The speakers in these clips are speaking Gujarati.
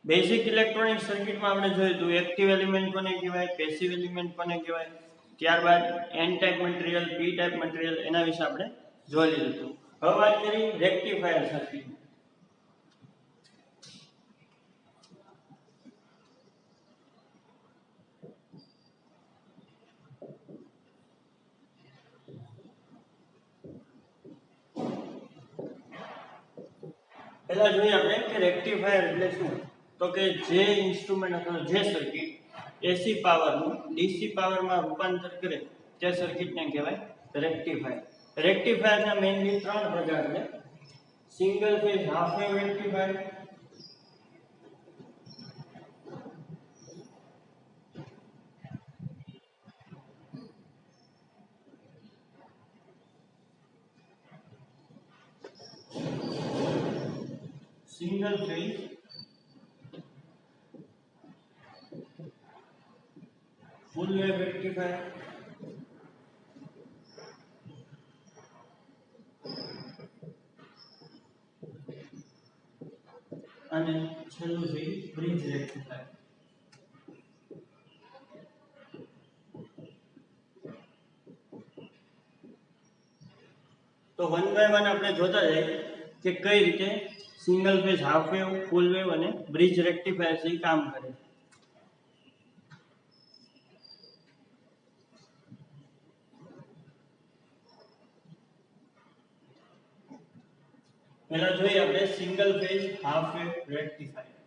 બેઝિક ઇલેક્ટ્રોનિક સર્કિટમાં આપણે જોયું તો એક્ટિવ એલિમેન્ટ કોને કહેવાય, પેસિવ એલિમેન્ટ કોને કહેવાય, ત્યારબાદ N type material, P type material એના વિશે આપણે જોઈ લીધું હતું. હવે વાત કરી રેક્ટિફાયર સર્કિટ. પહેલા જોઈએ આપણે કે રેક્ટિફાયર એટલે શું. તો કે જે ઇન્સ્ટ્રુમેન્ટ અથવા જે સર્કિટ એસી પાવરનું ડીસી પાવરમાં રૂપાંતર કરે તે સર્કિટને કહેવાય રેક્ટિફાયર. રેક્ટિફાયરના મેઇનલી 3 પ્રકાર છે. Single phase half wave rectifier, single phase ફૂલ વેવ રેક્ટિફાયર, અને છેલ્લું છે બ્રિજ રેક્ટિફાયર. તો વન બાય વન આપણે જોતા જઈએ કે કઈ રીતે single phase half wave, full wave અને બ્રિજ રેક્ટિફાયર છે કામ કરે. પહેલા જોઈએ આપણે single phase half wave rectifier.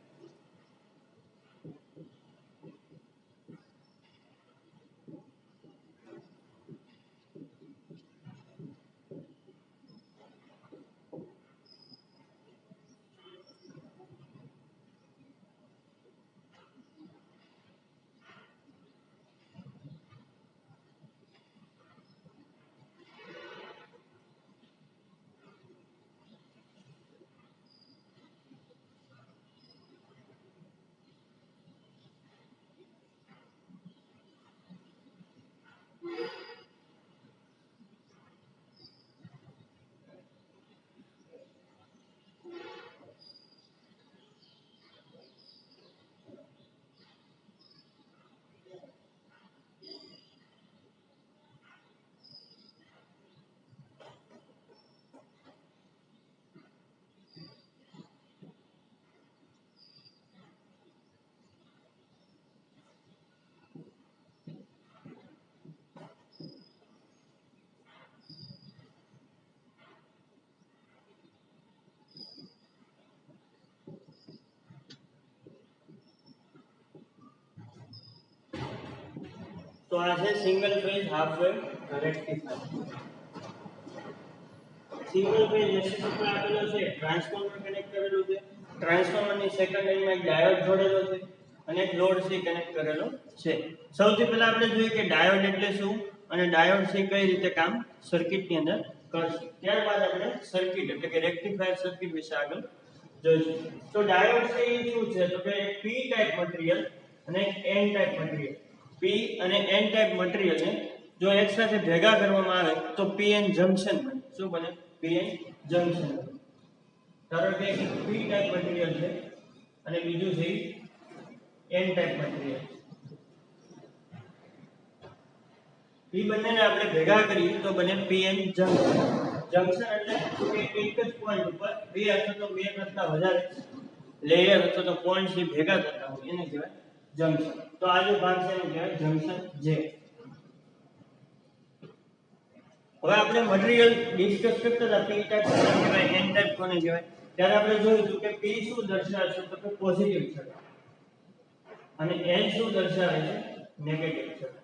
તો આ છે single phase half wave rectifier. Single phase AC supply આપેલો છે, ટ્રાન્સફોર્મર કનેક્ટ કરેલું છે, ટ્રાન્સફોર્મરની સેકન્ડરીમાં એક ડાયોડ જોડેલો છે અને એક લોડ સી કનેક્ટ કરેલો છે. સૌથી પહેલા આપણે જોઈએ કે ડાયોડ એટલે શું અને ડાયોડ સી કઈ રીતે કામ સર્કિટની અંદર કરશે. ત્યારબાદ આપણે સર્કિટ એટલે કે રેક્ટિફાયર સર્કિટ વિશે આગળ જોઈશું. તો ડાયોડ સી શું છે તો કે પી ટાઈપ મટીરીયલ અને એન ટાઈપ મટીરીયલ. પી અને એન ટાઈપ મટીરીયલને જો એક સાથે ભેગા કરવામાં આવે તો પીએન જંકશન બને. શું બને? PN junction. ધારો કે એક પી ટાઈપ મટીરીયલ છે અને બીજું છે એન ટાઈપ મટીરીયલ. પી બંનેને આપણે ભેગા કરીએ તો બને પીએન જંકશન. જંકશન એટલે કે એક જ પોઈન્ટ ઉપર બે અથવા તો બે કરતા વધારે લેયર અથવા તો પોઈન્ટ્સ ભેગા થતા હોય એને કહેવાય જંકશન. તો આ જે ભાગ છે એને કહેવાય જંકશન જે. હવે આપણે મટીરીયલ ડિસ્કસ કરતા હતા પી ટાઈપ કોને કહેવાય, એન ટાઈપ કોને કહેવાય. ત્યારે આપણે જોયું હતું કે પી શું દર્શાવે છે તો કે પોઝિટિવ છેડા અને એન શું દર્શાવે છે નેગેટિવ છેડા.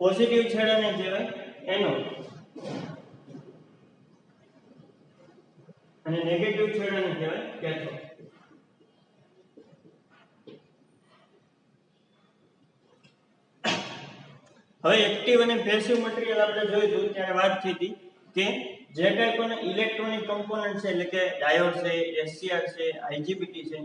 પોઝિટિવ છેડાને કહેવાય એનોડ અને નેગેટિવ છેડાને કહેવાય કેથોડ. હવે એક્ટિવ અને પેસિવ મટીરીયલ આપણે જોયું હતું ત્યારે વાત થઈ હતી કે જે કાંઈ પણ ઇલેક્ટ્રોનિક કમ્પોનન્ટ છે એટલે કે ડાયોડ છે, એસસીઆર છે, આઈજીબીટી છે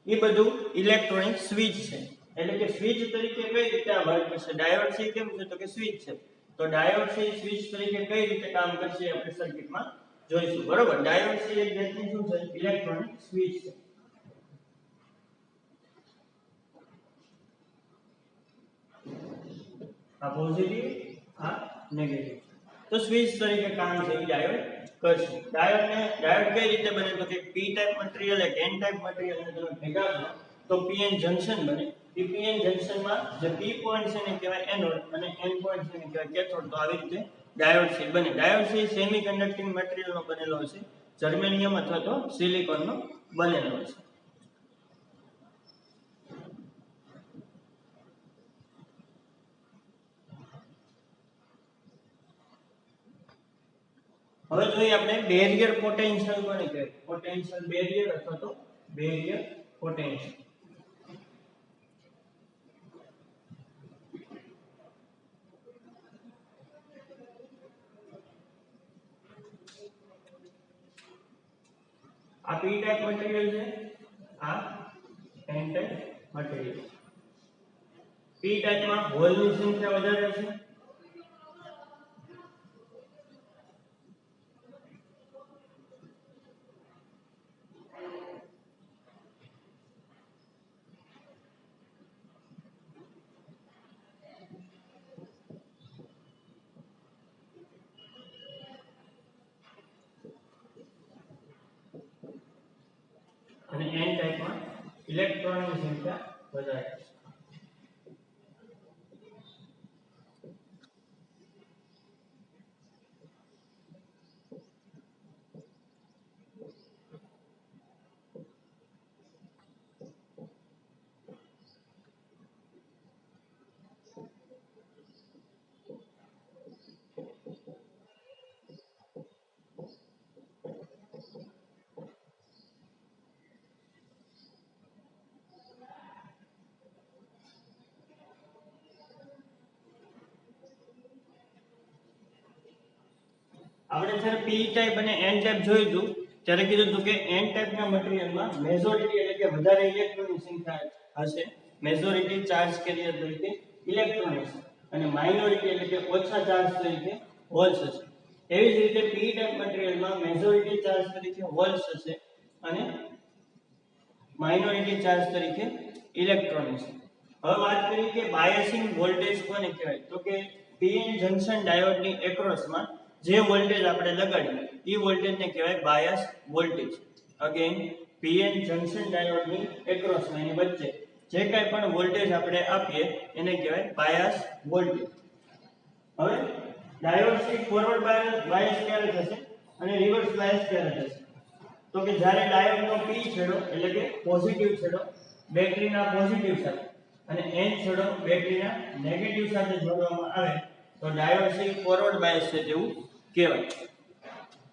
એ બધું ઇલેક્ટ્રોનિક સ્વિચ છે. એટલે કે સ્વિચ તરીકે કઈ રીતે આ વર્ક કરશે. ડાયોડ છે કેમ છે તો કે સ્વિચ છે. તો ડાયોડ છે સ્વિચ તરીકે કઈ રીતે કામ કરશે આપણે સર્કિટમાં જોઈશું. બરોબર, ડાયોડ છે એક જાતની શું છે ઇલેક્ટ્રોનિક સ્વિચ છે. આ પોઝિટિવ આ નેગેટિવ. તો સ્વિચ તરીકે કામ છે એ ડાયોડ કરશે. ડાયોડ કઈ રીતે બને તો કે પી ટાઈપ મટીરીયલ એક એન ટાઈપ મટીરીયલ ને તમે ભેગા કરો તો પીએન જંકશન બને. એ પીએન જંકશનમાં જે પી પોઈન્ટ છે ને કહેવાય એનોડ અને એન પોઈન્ટ છે ને કહેવાય કેથોડ. તો આવી રીતે ડાયોડ છે બને. ડાયોડ છે સેમી કન્ડક્ટિંગ મટીરીયલનો બનેલો છે, જર્મેનિયમ અથવા તો સિલિકોનનો બનેલો છે. હવે જોઈએ આપણે બેરિયર પોટેન્શિયલ કોને કહેવાય? પોટેન્શિયલ બેરિયર અથવા તો બેરિયર પોટેન્શિયલ. આ પી ટાઈપ મટીરીયલ છે, આ એન ટાઈપ મટીરીયલ. પી ટાઈપમાં હોલની સંખ્યા વધારે છે, અને એન ટાઈપમાં ઇલેક્ટ્રોનની સંખ્યા વધારે છે. આપણે જ્યારે પી ટાઈપ અને એન ટાઈપ જોયું હતું ત્યારે કીધું હતું કે એન ટાઈપના મટીરીયલમાં મેજોરિટી એટલે કે વધારે ઇલેક્ટ્રોનની સંખ્યા હશે, મેજોરિટી ચાર્જ કેરિયર તરીકે ઇલેક્ટ્રોન હશે, અને માઇનોરિટી એટલે કે ઓછા ચાર્જ તરીકે હોલ્સ હશે. એવી જ રીતે પી ટાઈપ મટીરીયલમાં મેજોરિટી ચાર્જ તરીકે હોલ્સ હશે અને માઇનોરિટી ચાર્જ તરીકે ઇલેક્ટ્રોન હશે. હવે વાત કરીએ કે બાયસિંગ વોલ્ટેજ કોને કહેવાય? તો કે પીએન જંકશન ડાયોડની એક્રોસમાં જે વોલ્ટેજ આપણે લગાડીએ એ વોલ્ટેજને કહેવાય bias voltage. Again PN junction ડાયોડની એક્રોસમાં એની વચ્ચે જે કાંઈ પણ વોલ્ટેજ આપણે આપીએ એને કહેવાય બાયસ વોલ્ટેજ. હવે ડાયોડ થી ફોરવર્ડ બાયસ ક્યારે થશે અને રિવર્સ બાયસ ક્યારે થશે? તો કે જ્યારે ડાયોડનો પી છેડો એટલે કે પોઝિટિવ છેડો બેટરીના પોઝિટિવ સાથે અને એન છેડો બેટરીના નેગેટિવ સાથે જોડવામાં આવે તો ડાયોડ છે ફોરવર્ડ બાયસ છે તેવું કહેવાય.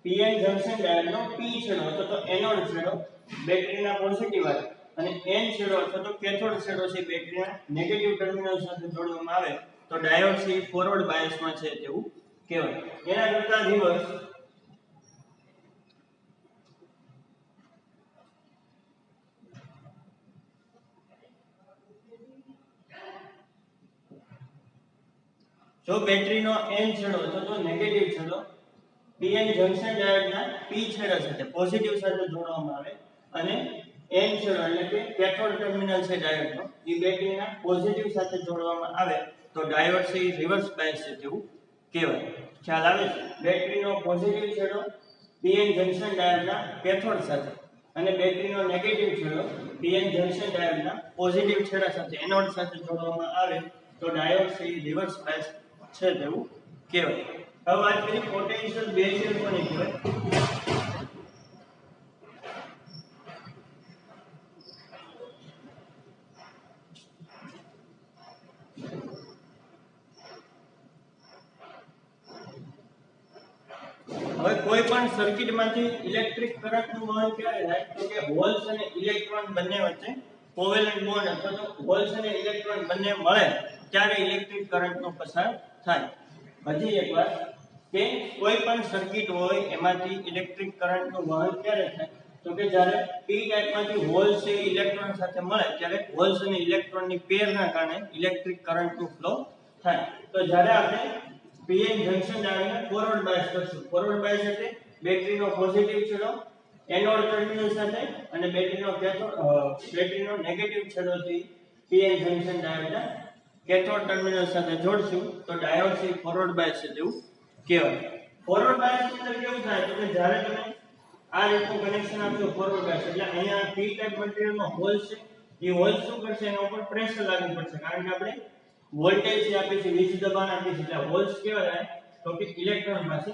પીએન જંકશન ડાયોડનો પી છેડો અથવા તો એનોડ છેડો બેટરીના પોઝિટિવ સાથે અને એન છેડો અથવા તો કેથોડ છેડો છે બેટરીના નેગેટિવ ટર્મિનલ સાથે જોડવામાં આવે તો ડાયોડ છે ફોરવર્ડ બાયસમાં છે તેવું કહેવાય. એના કરતા રિવર્સ જો બેટરીનો એન છેડો અથવા તો નેગેટિવ છેડો પીએન જંકશન ડાયોડના પી છેડા સાથે પોઝિટિવ સાથે જોડવામાં આવે અને એન છેડો એટલે કે કેથોડ ટર્મિનલ છે ડાયોડનો એ બેટરીના પોઝિટિવ સાથે જોડવામાં આવે તો ડાયોડ છે રિવર્સ બાયસ છે તેવું કહેવાય. ખ્યાલ આવે છે? બેટરીનો પોઝિટિવ છેડો પીએન જંકશન ડાયોડના કેથોડ સાથે અને બેટરીનો નેગેટિવ છેડો પીએન જંકશન ડાયોડના પોઝિટિવ છેડા સાથે એનોડ સાથે જોડવામાં આવે તો ડાયોડ છે રિવર્સ બાયસ છે તેવું કહેવાય. હવે વાત કરીએ પોટેન્શિયલ બેરિયર કોને કહેવાય? હવે કોઈ પણ સર્કિટમાંથી ઇલેક્ટ્રિક કરંટનું વહન ક્યારે થાય? તો કે હોલ્સ અને ઇલેક્ટ્રોન બંને વચ્ચે કોવેલેન્ટ બોન્ડ અથવા તો હોલ્સ અને ઇલેક્ટ્રોન બંને મળે ત્યારે ઇલેક્ટ્રિક કરંટનો પસાર થાય. હજી એક વાત કે કોઈ પણ સર્કિટ હોય એમાંથી ઇલેક્ટ્રિક કરંટનું વહન ક્યારે થાય? તો કે જ્યારે પી ટાઈપમાંથી હોલ્સ એ ઇલેક્ટ્રોન સાથે મળે ત્યારે હોલ્સ અને ઇલેક્ટ્રોનની પેરના કારણે ઇલેક્ટ્રિક કરંટનું ફ્લો થાય. તો જ્યારે આપણે પીએન જંકશન ડાયોડને ફોરવર્ડ બાયસ કરશું. ફોરવર્ડ બાયસ એટલે બેટરીનો પોઝિટિવ છેડો એનોડ ટર્મિનલ સાથે અને બેટરીનો નેગેટિવ છેડોથી પીએન જંકશન ડાયોડના કેથોડ ટર્મિનલ સાથે જોડશું તો ડાયોડ છે ફોરવર્ડ બાયસ છે તેવું કહેવાય. ફોરવર્ડ બાયસ ની અંદર કેવું થાય તો કે જ્યારે તમે આ રીતનું કનેક્શન આપશો ફોરવર્ડ બાયસ એટલે અહીંયા પી ટાઈપ મટીરીયલનો હોલ છે એ હોલ શું કરશે એના ઉપર પ્રેશર લાગુ પડશે કારણ કે આપણે વોલ્ટેજ જે આપી છે વીજ દબાણ આપી છે એટલે હોલ્સ કેવા થાય તો કે ઇલેક્ટ્રોન પાસે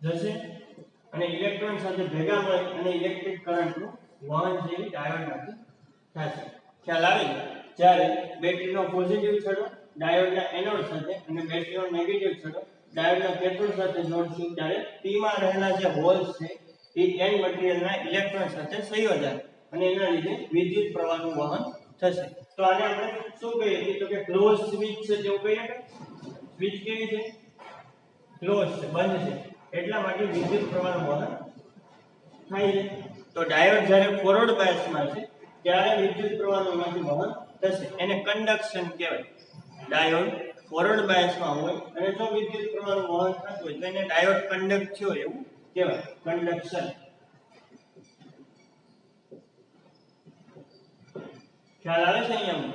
જશે અને ઇલેક્ટ્રોન સાથે ભેગા મળી અને ઇલેક્ટ્રિક કરંટનું વહન જે ડાયોડમાંથી થશે. ખ્યાલ આવે જ્યારે બેટરીનો પોઝિટિવ છેડો ડાયોડના એનોડ સાથે અને બેટરીનો નેગેટિવ છેડો ડાયોડના કેથોડ સાથે જોડશું ત્યારે P માં રહેલા જે હોલ્સ છે એ N મટીરીયલના ઇલેક્ટ્રોન સાથે સંયોજાય અને એના લીધે વિદ્યુત પ્રવાહનું વહન થશે. તો આને આપણે શું કહીએ તો કે ક્લોઝ સ્વિચ છે તેવું કહીએ કે સ્વિચ કેવી છે ક્લોઝ છે બંધ છે એટલા માટે વિદ્યુત પ્રવાહનું વહન થાય છે. તો ડાયોડ જ્યારે ફોરવર્ડ બાયસમાં છે ત્યારે વિદ્યુત પ્રવાહનું એમાંથી વહન થશે એને કન્ડક્શન કહેવાય. ડાયોડ ફોરવર્ડ બાયસમાં હોય અને જો વિદ્યુત પ્રવાહનું વહન થતું હોય તો એને ડાયોડ કન્ડક્ટ થયો એવું કહેવાય કન્ડક્શન. ખ્યાલ આવે છે અહીંયા.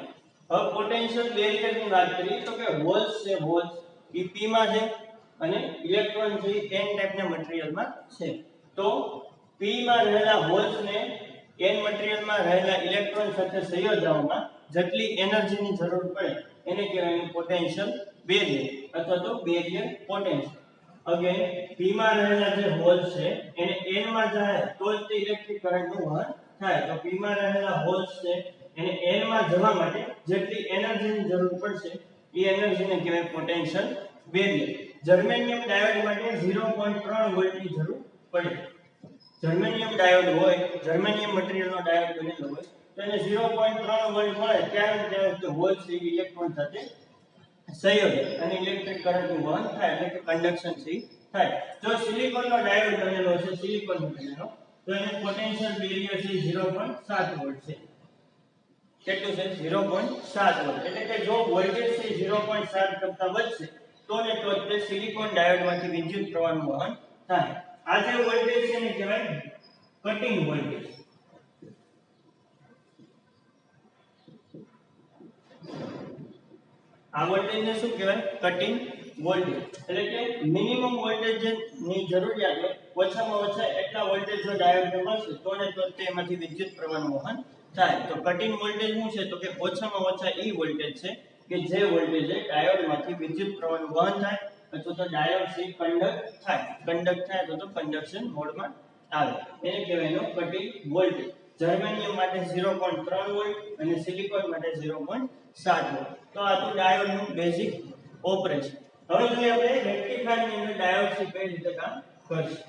હવે પોટેન્શિયલ બેરિયરની વાત કરીએ તો કે હોલ્સ છે હોલ્સ એ P માં છે અને ઇલેક્ટ્રોન છે N ટાઈપના મટીરીયલમાં છે. તો P માં રહેલા હોલ્સને N મટીરીયલમાં રહેલા ઇલેક્ટ્રોન સાથે સંયોજવામાં જેટલી એનર્જીની જરૂર પડે એને કહેવાય પોટેન્શિયલ બેરિયર અથવા તો બેરિયર પોટેન્શિયલ. અગેન P માં રહેલા જે હોલ્સ છે એને N માં જાય તો જ તે ઇલેક્ટ્રિક કરંટનું વહન થાય. તો P માં રહેલા હોલ્સ છે એને N માં જવા માટે જેટલી એનર્જીની જરૂર પડશે એ એનર્જીને કહેવાય પોટેન્શિયલ બેરિયર. જર્મેનિયમ ડાયોડ માટે 0.3 વોલ્ટની જરૂર પડે. જર્મેનિયમ ડાયોડ હોય જર્મેનિયમ મટીરીયલનો ડાયોડ બનેલો હોય તો એને 0.3 વોલ્ટ મળે ત્યારે હોલ્સ ઇલેક્ટ્રોન સાથે સંયોજે અને ઇલેક્ટ્રિક કરંટનું વહન થાય એટલે કે કન્ડક્શન થાય. જો સિલિકોનનો ડાયોડ બનેલો છે સિલિકોન મટીરીયલનો તો એને પોટેન્શિયલ બેરિયર છે 0.7 વોલ્ટ છે. કેટલું છે 0.7 વોલ્ટ એટલે કે જો વોલ્ટેજ છે 0.7 કરતા વધશે તો ને તો તે સિલિકોન ડાયોડમાંથી વિદ્યુત પ્રવાહનું વહન થાય. આ જે વોલ્ટેજ છે એને કહેવાય કટિંગ વોલ્ટેજ. આ વોલ્ટેજને શું કહેવાય કટિંગ વોલ્ટેજ એટલે કે મિનિમમ વોલ્ટેજ ની જરૂરિયાત હોય ઓછામાં ઓછા એટલા વોલ્ટેજ જો ડાયોડને મળશે તો ને તો તેમાંથી વિદ્યુત પ્રવાહનું વહન થાય. તો કટિંગ વોલ્ટેજ શું છે તો કે ઓછામાં ઓછા એ વોલ્ટેજ છે કે જે વોલ્ટેજ ડાયોડમાંથી વિદ્યુત પ્રવાહનું વહન થાય અથવા તો ડાયોડ થી કન્ડક્ટ થાય તો કન્ડક્શન મોડમાં આવે એને કહેવાય એનો કટિંગ વોલ્ટેજ. જર્મેનિયમ માટે 0.3 વોલ્ટ અને સિલિકોન માટે 0.7 વોલ્ટ. તો આ તો ડાયોડનું બેઝિક ઓપરેશન. હવે જોઈએ આપણે રેક્ટિફાયરની અંદર ડાયોડ કઈ રીતે કામ કરશે.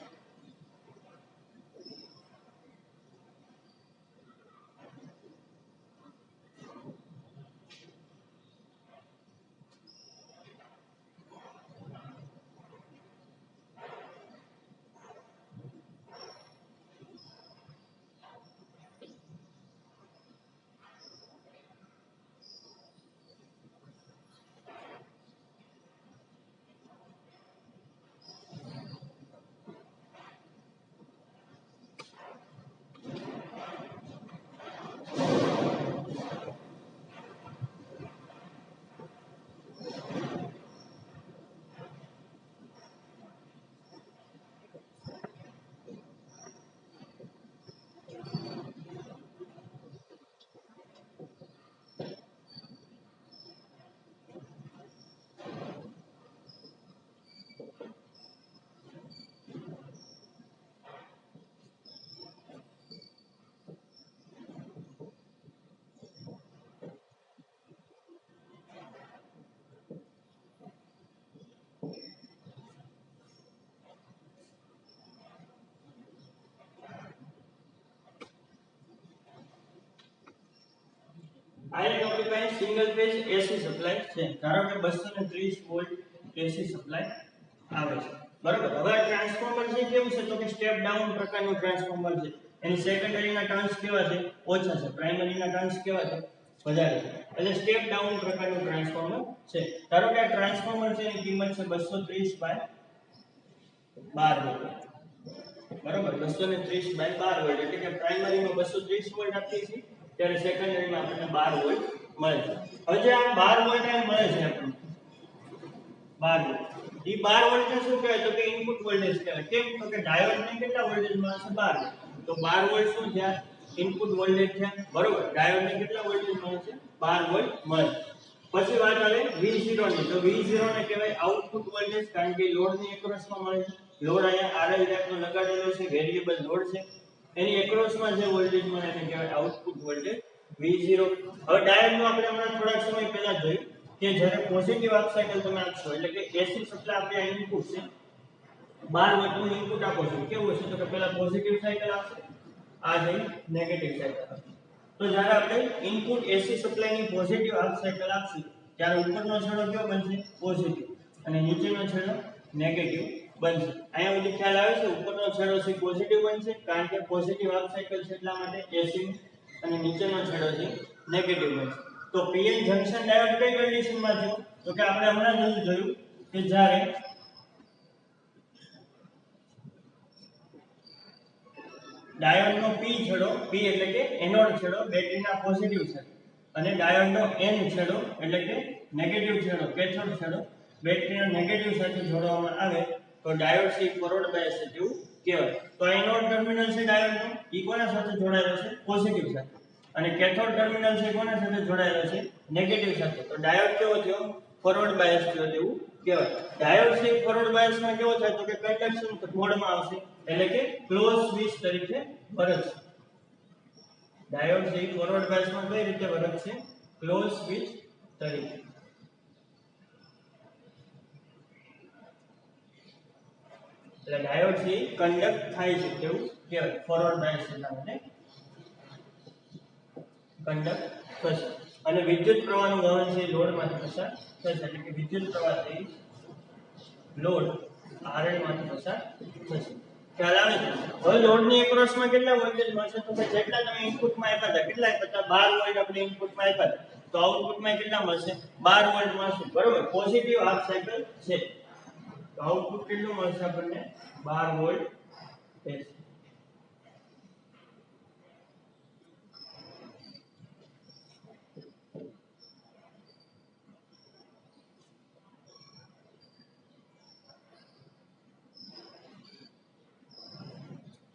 આ એક આપણી પાસે સિંગલ ફેઝ એસી સપ્લાય છે. ધારો કે 230 વોલ્ટ એસી સપ્લાય આવે છે બરાબર. હવે ટ્રાન્સફોર્મર છે કેવું છે તો કે સ્ટેપ ડાઉન પ્રકારનું ટ્રાન્સફોર્મર છે. એની સેકન્ડરીના ટર્ન્સ કેવા છે ઓછા છે, પ્રાઇમરીના ટર્ન્સ કેવા છે વધારે છે. એટલે સ્ટેપ ડાઉન પ્રકારનું ટ્રાન્સફોર્મર છે. ધારો કે આ ટ્રાન્સફોર્મર છે એની કિંમત છે 230/12 વોલ્ટ બરાબર. 230/12 વોલ્ટ એટલે કે પ્રાઇમરીમાં 230 વોલ્ટ આપીએ છીએ ત્યારે સેકન્ડરીમાં આપણને 12 વોલ્ટ મળે છે. હવે જે આ 12 વોલ્ટ અહીં મળે છે આપણને 12 વોલ્ટ, એ 12 વોલ્ટને શું કહેવાય તો કે ઇનપુટ વોલ્ટેજ કહેવાય. કેમ તો કે ડાયોડને કેટલા વોલ્ટેજ મળે છે 12, તો 12 વોલ્ટ શું છે ઇનપુટ વોલ્ટેજ છે બરોબર. ડાયોડને કેટલા વોલ્ટેજ મળે છે 12 વોલ્ટ મળે. પછી વાત આવે V0 ની, તો V0 ને કહેવાય આઉટપુટ વોલ્ટેજ, કારણ કે લોડની એક્રોસમાં મળે છે. લોડ અહીંયા RL ટાઈપનો લગાડેલો છે, વેરિયેબલ લોડ છે, એની એક્રોસમાં જે વોલ્ટેજ મળે એને કહેવાય આઉટપુટ વોલ્ટેજ V0. હવે ડાયોડનું આપણે હમણાં થોડાક સમય પહેલા જોયું કે જ્યારે પોઝિટિવ હાફ સાયકલ તમે આપશો એટલે કે એસી સપ્લાય આપણે આ ઇનપુટ છે 12 વોલ્ટનું ઇનપુટ આપો છો, કેવું હશે તો કે પહેલા પોઝિટિવ સાયકલ આવશે, આ જઈ નેગેટિવ સાયકલ આવશે. તો જ્યારે આપણે ઇનપુટ એસી સપ્લાયની પોઝિટિવ હાફ સાયકલ આપશું ત્યારે ઉપરનો છેડો કયો બનશે પોઝિટિવ અને નીચેનો છેડો નેગેટિવ બનશે. અહીંયા સુધી ખ્યાલ આવે છે, ઉપરનો છેડો છે પોઝિટિવ બનશે કારણ કે પોઝિટિવ હાફ સાયકલ છે એટલા માટે એસી, અને નીચેનો છેડો છે નેગેટિવ બનશે. તો પીએન જંકશન ડાયોડ કઈ કન્ડિશનમાં છે તો કે આપણે હમણાં જ જોયું કે જ્યારે ડાયોડનો પી છેડો, પી એટલે કે એનોડ છેડો બેટરીના પોઝિટિવ છે અને ડાયોડનો એન છેડો એટલે કે નેગેટિવ છેડો કેથોડ છેડો બેટરીના નેગેટિવ સાથે જોડવામાં આવે તો ડાયોડ છે ફોરવર્ડ બાયસ છે તેવું કહેવાય. તો એનોડ ટર્મિનલ છે ડાયોડનો ઈ કોના સાથે જોડાયેલો છે પોઝિટિવ સાથે, અને કેથોડ ટર્મિનલ છે કોના સાથે જોડાયેલો છે નેગેટિવ સાથે. તો ડાયોડ કેવો થયો ફોરવર્ડ બાયસ થયો તેવું કહેવાય. ડાયોડ છે ફોરવર્ડ બાયસમાં કેવો થાય તો કે કન્ડક્શન મોડમાં આવશે એટલે કે ક્લોઝ સ્વિચ તરીકે વર્તે છે. ડાયોડ છે ફોરવર્ડ બાયસમાં કઈ રીતે વર્તે છે ક્લોઝ સ્વિચ તરીકે. એટલે ડાયોડ છે કન્ડક્ટ થાય છે તેવું કહેવાય ફોરવર્ડ બાયસ એટલા માટે કન્ડક્ટ થશે. અને વિદ્યુત પ્રવાહનું વહન છે લોડમાંથી પસાર થશે એટલે કે વિદ્યુત પ્રવાહ છે લોડ RL માંથી પસાર થશે. ખ્યાલ આવે છે. હવે લોડની એક્રોસમાં કેટલા વોલ્ટેજ મળશે તો કે જેટલા તમે ઇનપુટમાં આપ્યા હતા કેટલા આપ્યા હતા 12 વોલ્ટ આપણે ઇનપુટમાં આપ્યા હતા તો આઉટપુટમાં કેટલા મળશે 12 વોલ્ટ મળશે બરોબર. પોઝિટિવ હાફ સાયકલ છે તો આઉટપુટ કેટલું મળશે આપણને 12 વોલ્ટ રહેશે.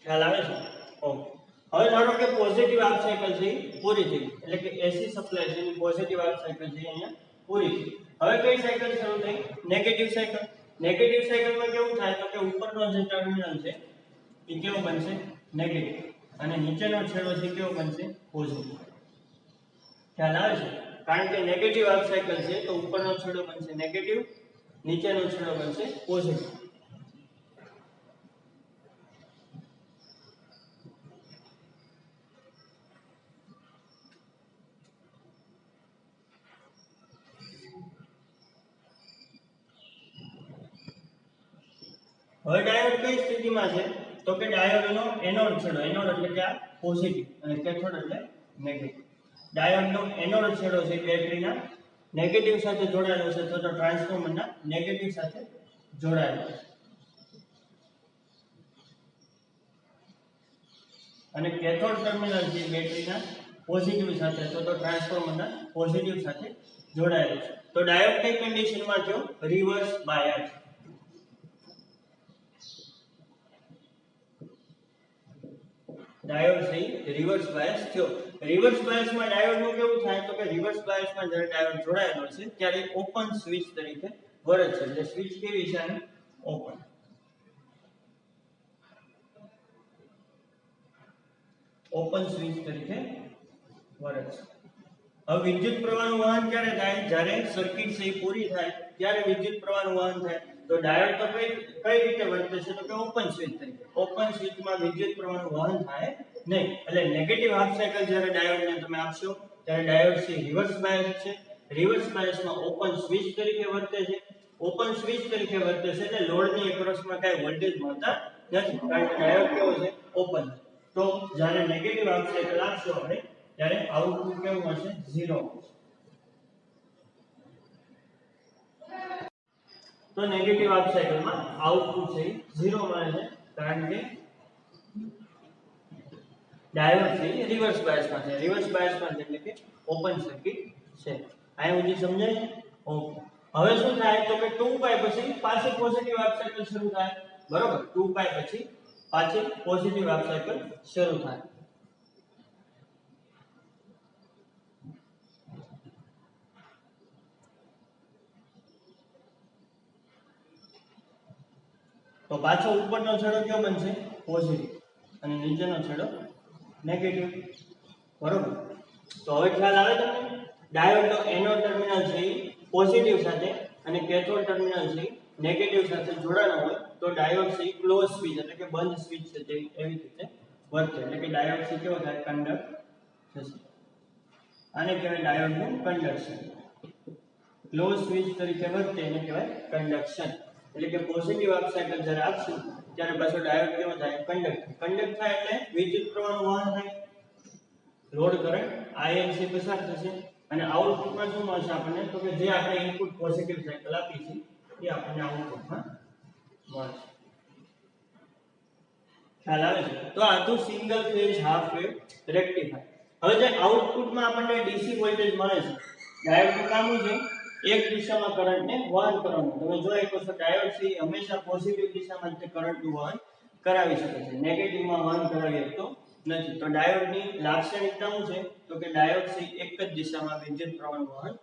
ખ્યાલ આવે છે ઓકે. હવે ધારો કે પોઝિટિવ હાફ સાયકલ છે પૂરી થઈ એટલે કે એસી સપ્લાય છે એની પોઝિટિવ હાફ સાયકલ છે અહીંયા પૂરી થઈ. હવે કઈ સાયકલ શરૂ થઈ નેગેટિવ સાયકલ. નેગેટિવ સાયકલમાં કેવું થાય તો કે ઉપરનો જે ટર્મિનલ છે એ કેવો બનશે નેગેટિવ અને નીચેનો છેડો છે કેવો બનશે પોઝિટિવ. ખ્યાલ આવે છે. કારણ કે નેગેટિવ હાફ સાયકલ છે તો ઉપરનો છેડો બનશે નેગેટિવ, નીચેનો છેડો બનશે પોઝિટિવ. હવે ડાયોડ કઈ સ્થિતિમાં છે તો કે ડાયોડનો એનોડ છેડો, એનોડ એટલે કે આ પોઝિટિવ અને કેથોડ એટલે નેગેટિવ. ડાયોડનો એનોડ છેડો છે બેટરીના નેગેટિવ સાથે જોડાયેલો છે તો ટ્રાન્સફોર્મરના નેગેટિવ સાથે જોડાયેલો છે. અને કેથોડ ટર્મિનલ છે બેટરીના પોઝિટિવ સાથે તો ટ્રાન્સફોર્મરના પોઝિટિવ સાથે જોડાયેલો છે. તો ડાયોડ કઈ કન્ડિશનમાં થયો રિવર્સ બાયસ. ડાયોડ છે રિવર્સ બાયસ થયો. રિવર્સ બાયસમાં ડાયોડનું કેવું થાય તો કે રિવર્સ બાયસમાં જ્યારે ડાયોડ જોડાયેલો છે ત્યારે ઓપન સ્વિચ તરીકે વર્તે છે. એટલે સ્વિચ કેવી છે આની ઓપન. ઓપન સ્વિચ તરીકે વર્તે છે. હવે વિદ્યુત પ્રવાહનું વહન ક્યારે થાય જ્યારે સર્કિટ છે પૂરી થાય ત્યારે વિદ્યુત પ્રવાહનું વહન થાય. તો ડાયોડ તો કઈ રીતે વર્તે છે તો કે ઓપન સ્વિચ તરીકે. ઓપન સ્વિચમાં વિદ્યુત પ્રવાહનું વહન થાય નહીં. એટલે નેગેટિવ હાફ સાયકલ જ્યારે ડાયોડને તમે આપશો ત્યારે ડાયોડ છે રિવર્સ બાયસ છે. રિવર્સ બાયસમાં ઓપન સ્વિચ તરીકે વર્તે છે. ઓપન સ્વિચ તરીકે વર્તે છે એટલે લોડની એક્રોસમાં કાંઈ વોલ્ટેજ મળતા નથી કારણ કે ડાયોડ કેવો છે ઓપન. તો જ્યારે નેગેટિવ હાફ સાયકલ આપશો આપણે ત્યારે આઉટપુટ કેવું હશે 0. તો નેગેટિવ હાફ સાયકલમાં આઉટપુટ છે 0 મળે છે કારણ કે ડાયોડ છે રિવર્સ બાયસમાં છે. રિવર્સ બાયસમાં એટલે કે ઓપન સર્કિટ છે. આ સુધી સમજાય છે? ઓકે. હવે શું થાય તો કે 2π પછી પાછી પોઝિટિવ હાફ સાયકલ શરૂ થાય. બરોબર? 2π પછી પાછી પોઝિટિવ હાફ સાયકલ શરૂ થાય. તો પાછો ઉપરનો છેડો કયો બનશે? પોઝિટિવ. અને નીચેનો છેડો નેગેટિવ. બરોબર? તો હવે ખ્યાલ આવે તમને? ડાયોડનો એનોડ ટર્મિનલ છે એ પોઝિટિવ સાથે અને કેથોડ ટર્મિનલ છે નેગેટિવ સાથે જોડાયેલો હોય તો ડાયોડ છે ક્લોઝ સ્વિચ એટલે કે બંધ સ્વિચ છે તે એવી રીતે વર્તે. એટલે કે ડાયોડ છે કેવો થાય? કંડક્ટ થશે. આને કહેવાય ડાયોડનું કન્ડક્શન. ક્લોઝ સ્વિચ તરીકે વર્તે એને કહેવાય કન્ડક્શન. એટલે કે પોઝિટિવ હાફ સાયકલ જ્યારે આપશું ત્યારે પાછો ડાયોડ કેવો થાય? કન્ડક્ટ. કન્ડક્ટ થાય એટલે વિદ્યુત પ્રવાહનું વહન થાય. લોડ કરંટ IL છે પસાર થશે અને આઉટપુટમાં શું મળશે આપણને? તો કે જે આપણે ઇનપુટ પોઝિટિવ સાયકલ આપી છે એ આપણને આઉટપુટમાં મળશે. ખ્યાલ આવે છે? તો આ તો single phase half wave rectifier. હવે જે આઉટપુટમાં આપણને ડીસી વોલ્ટેજ મળે છે, ડાયોડનું કામ છે એક દિશામાં કરંટને વહન કરવાનું. તમે જોઈ શકો છો ડાયોડ છે હંમેશા પોઝિટિવ દિશામાં તે કરંટનું વહન કરાવી શકે છે, નેગેટિવમાં વહન કરાવી શકતો નથી. તો ડાયોડની લાક્ષણિકતા શું છે? તો કે ડાયોડ છે એક જ દિશામાં વિદ્યુત પ્રવાહનું વહન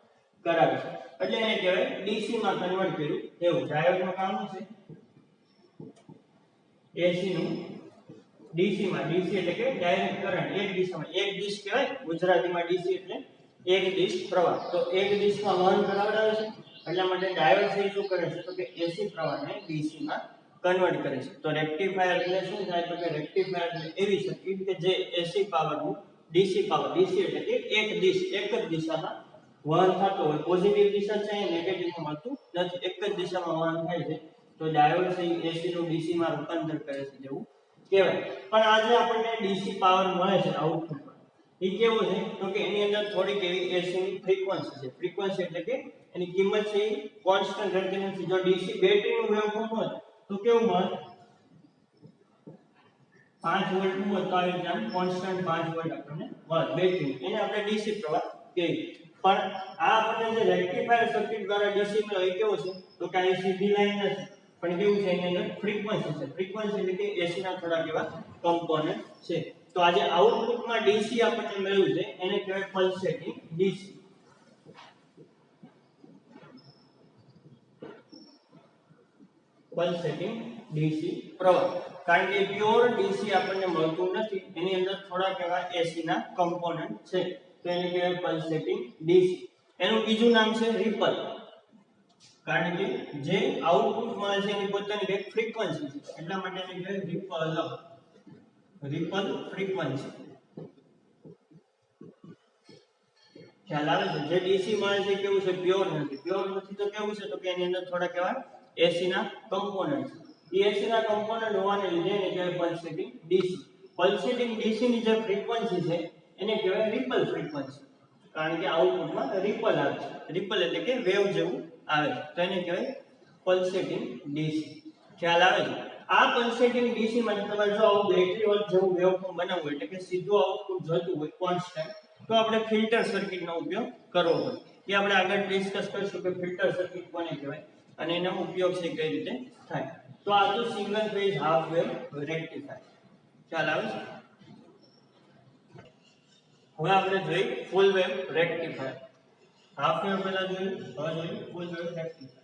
કરાવે છે. એટલે એને કહેવાય ડીસી માં કન્વર્ટ કર્યું એવું. ડાયોડનું કામ છે એસી નું ડીસી માં. ડીસી એટલે કે ડાયરેક્ટ કરંટ એક દિશામાં. એક દિશ કહેવાય ગુજરાતીમાં ડીસી એટલે એક દિશ પ્રવાહ. તો એક દિશમાં વહન કરાવડાવે છે એટલા માટે ડાયોડ છે શું કરે છે? તો કે એસી પ્રવાહને ડીસી માં કન્વર્ટ કરે છે. તો રેક્ટિફાયર એટલે શું થાય? તો કે રેક્ટિફાયર એટલે એવી સર્કિટ કે જે એસી પાવરનું ડીસી પાવર, ડીસી એટલે કે એક દિશ એક જ દિશામાં વહન થતું હોય. પોઝિટિવ દિશા છે નેગેટિવમાં મળતું નથી, એક જ દિશામાં વહન થાય છે. તો ડાયોડ છે એસી નું ડીસી માં રૂપાંતર કરે છે જેવું કહેવાય. પણ આજે આપણને ડીસી પાવર મળે છે આઉટપુટમાં, એ કેવું છે? તો કે એની અંદર થોડીક એવી એસી ની ફ્રીક્વન્સી છે. ફ્રીક્વન્સી એટલે કે એની કિંમત છે કોન્સ્ટન્ટ રહેતી નથી. જો ડીસી બેટરીનું વેવફોર્મ હોય તો કેવું મળે? 5 વોલ્ટનું હોય તો આવી રીતે આમ કોન્સ્ટન્ટ 5 વોલ્ટ આપણને મળે બેટરી. એને આપણે ડીસી પ્રવાહ કહીએ. પણ આ આપણને જે રેક્ટિફાયર સર્કિટ દ્વારા ડીસી મળે એ કેવો છે? તો કે આ સીધી લાઈન નથી, પણ કેવું છે? એની અંદર ફ્રીક્વન્સી છે. ફ્રીક્વન્સી એટલે કે એસી ના થોડા કેવા કમ્પોનન્ટ છે. તો આજે આઉટપુટમાં ડીસી આપણને મળ્યું છે એને કહેવાય પલ્સેટિંગ ડીસી. પલ્સેટિંગ ડીસી પ્રવાહ. કારણ કે પ્યોર ડીસી આપણને મળતું નથી, એની અંદર થોડા કેવા એસી ના કમ્પોનન્ટ છે. તો એને કહેવાય પલ્સેટિંગ ડીસી. એનું બીજું નામ છે રિપલ. કારણ કે જે આઉટપુટ મળે છે એની પોતાની એક ફ્રીક્વન્સી છે એટલા માટે એને કહેવાય રિપલ. Ripple frequency. ખ્યાલ આવે છે? જે ડીસી મળે છે કેવું છે? પ્યોર નથી. પ્યોર નથી તો કેવું છે? તો કે એની અંદર થોડા કેવા એસી ના કમ્પોનન્ટ છે. એ એસી ના કમ્પોનન્ટ હોવાને લીધે એને કહેવાય પલ્સેટિંગ ડીસી. પલ્સેટિંગ ડીસી ની જે ફ્રીક્વન્સી છે એને કહેવાય રિપલ ફ્રીક્વન્સી. કારણ કે આઉટપુટમાં રિપલ આવે છે. રિપલ એટલે કે વેવ જેવું આવે છે. તો એને કહેવાય પલ્સેટિંગ ડીસી. ખ્યાલ આવે છે? આ પલ્સેટિંગ ડીસી માટે તમારે જો આવું બેટરી વર્ક જેવું વેવફોર્મ બનાવવું એટલે કે સીધું આઉટપુટ જોઈતું હોય કોન્સ્ટન્ટ, તો આપણે ફિલ્ટર સર્કિટનો ઉપયોગ કરવો પડે. એ આપણે આગળ ડિસ્કસ કરીશું કે ફિલ્ટર સર્કિટ કોને કહેવાય અને એનો ઉપયોગ છે કઈ રીતે થાય. તો આ તો single phase half wave rectifier. ખ્યાલ આવે છે? હવે આપણે જોઈએ full wave rectifier. Half wave પહેલા જોયું, હવે જોઈએ full wave rectifier.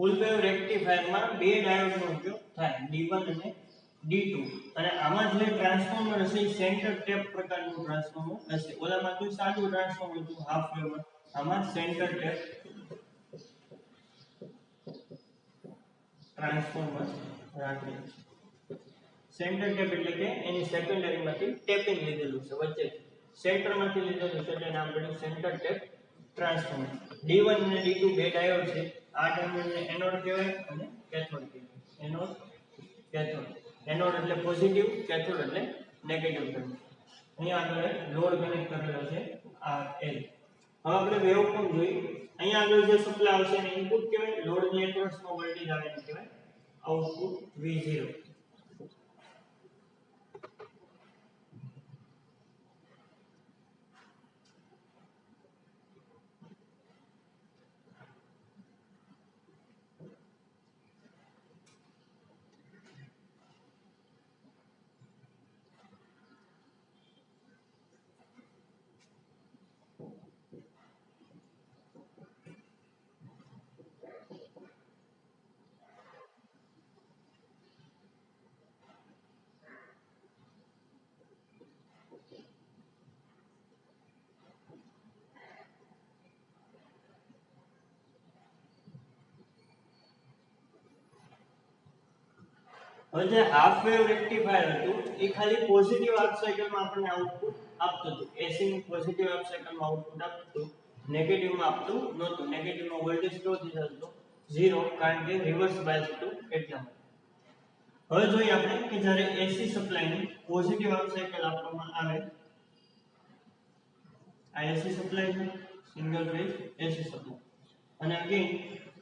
Full wave રેક્ટિફાયરમાં બે ડાયોડનો ઉપયોગ થાય, D1 અને D2. અને આમાં જે ટ્રાન્સફોર્મર હશે એ સેન્ટર ટેપ પ્રકારનું ટ્રાન્સફોર્મર હશે. ઓલામાં તો સાદું ટ્રાન્સફોર્મર હતું હાફ વેવમાં, આમાં સેન્ટર ટેપ ટ્રાન્સફોર્મર રાખેલ છે. સેન્ટર ટેપ એટલે કે એની સેકન્ડરીમાંથી ટેપિંગ લીધેલું છે, વચ્ચે સેન્ટરમાંથી લીધેલું છે એટલે નામ પડ્યું સેન્ટર ટેપ ટ્રાન્સફોર્મર. D1 અને D2 બે ડાયોડ છે. આ ટર્મિનલને એનોડ કહેવાય અને કેથોડ કહેવાય. Anode cathode. એનોડ એટલે પોઝિટિવ, કેથોડ એટલે નેગેટિવ ટર્મિનલ. અહીંયા આગળ લોડ કનેક્ટ કરેલો છે RL. હવે આપણે વેવફોર્મ જોઈએ. અહીંયા આગળ જે સપ્લાય આવશે એને ઇનપુટ કહેવાય, લોડની એક્રોસમાં વોલ્ટેજ આવે એને કહેવાય આઉટપુટ V0. હવે જે હાફ વેવ રેક્ટિફાયર હતું એ ખાલી પોઝિટિવ હાફ સાયકલમાં આપણને આઉટપુટ આપતું હતું. એસી નું પોઝિટિવ હાફ સાયકલમાં આઉટપુટ આપતું, નેગેટિવમાં આપતું નહોતું. નેગેટિવમાં વોલ્ટેજ કેવો થઈ જતો? 0, કારણ કે રિવર્સ બાયસ હતું એટલા માટે. હવે જોઈએ આપણે કે જ્યારે એસી સપ્લાયની પોઝિટિવ હાફ સાયકલ આપવામાં આવે, આ એસી સપ્લાય છે, સિંગલ ફેઝ એસી સપ્લાય, અને અગેન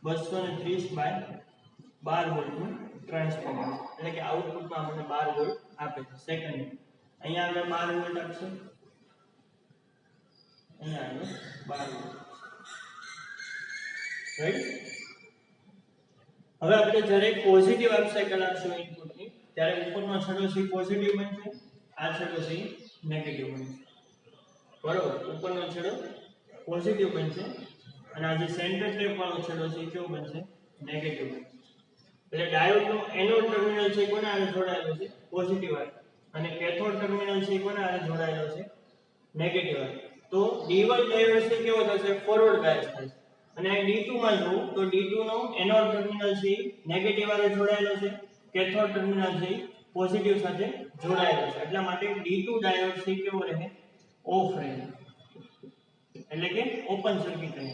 230/12 વોલ્ટનું ટ્રાન્સફોર્મર, એટલે કે આઉટપુટમાં આપણને 12 વોલ્ટ આપે છે સેકન્ડ. અહીંયા આગળ 12 વોલ્ટ આપશે, અહીંયા આગળ 12 વોલ્ટ, રાઈટ. હવે આપણે જ્યારે પોઝિટિવ હાફ સાયકલ આપશું ઇનપુટની, ત્યારે ઉપરનો છેડો છે પોઝિટિવ બનશે, આ છેડો છે નેગેટિવ બનશે, બરોબર. ઉપરનો છેડો પોઝિટિવ બનશે અને આ જે સેન્ટર ટેપ વાળો છેડો છે કેવો બનશે? નેગેટિવ બનશે. એટલે ડાયોડનો એનોડ ટર્મિનલ છે કોના સાથે જોડાયેલો છે? પોઝિટિવ સાથે, અને કેથોડ ટર્મિનલ છે કોના સાથે જોડાયેલો છે? નેગેટિવ સાથે. તો D1 ડાયોડ છે કેવો થશે? ફોરવર્ડ બાયસ થશે. અને D2 માં જો તો D2 નો એનોડ ટર્મિનલ છે નેગેટિવ સાથે જોડાયેલો છે, કેથોડ ટર્મિનલ છે પોઝિટિવ સાથે જોડાયેલો છે. એટલા માટે D2 ડાયોડ છે કેવો રહે? ઓફ રહે, એટલે કે ઓપન સર્કિટ રહે.